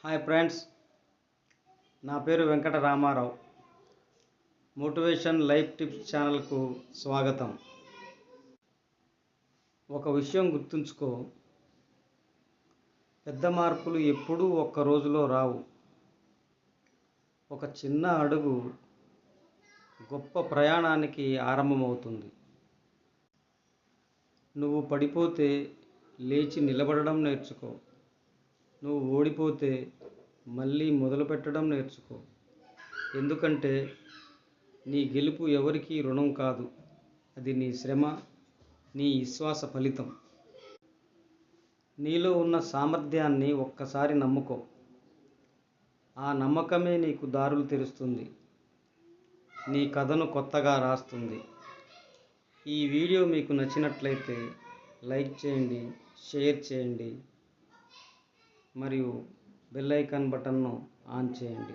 Hi friends, నా పేరు Venkata Ramarao. Motivation life tips ఛానల్కు స్వాగతం. ఒక విషయం గుర్తుంచుకో, పెద్ద మార్పులు ఎప్పుడూ ఒక్క రోజులో రావు. ఒక చిన్న అడుగు గొప్ప ప్రయాణానికి ఆరంభమవుతుంది. నువ్వు పడిపోతే లేచి నిలబడడం నేర్చుకో. నువ్వు ఓడిపోతే మళ్ళీ మొదలుపెట్టడం నేర్చుకో. ఎందుకంటే నీ గెలుపు ఎవరికీ రుణం కాదు, అది నీ శ్రమ, నీ విశ్వాస ఫలితం. నీలో ఉన్న సామర్థ్యాన్ని ఒక్కసారి నమ్ముకో. ఆ నమ్మకమే నీకు దారులు తెరుస్తుంది, నీ కథను కొత్తగా రాస్తుంది. ఈ వీడియో మీకు నచ్చినట్లయితే లైక్ చేయండి, షేర్ చేయండి మరియు బెల్ ఐకాన్ బటన్ను ఆన్ చేయండి.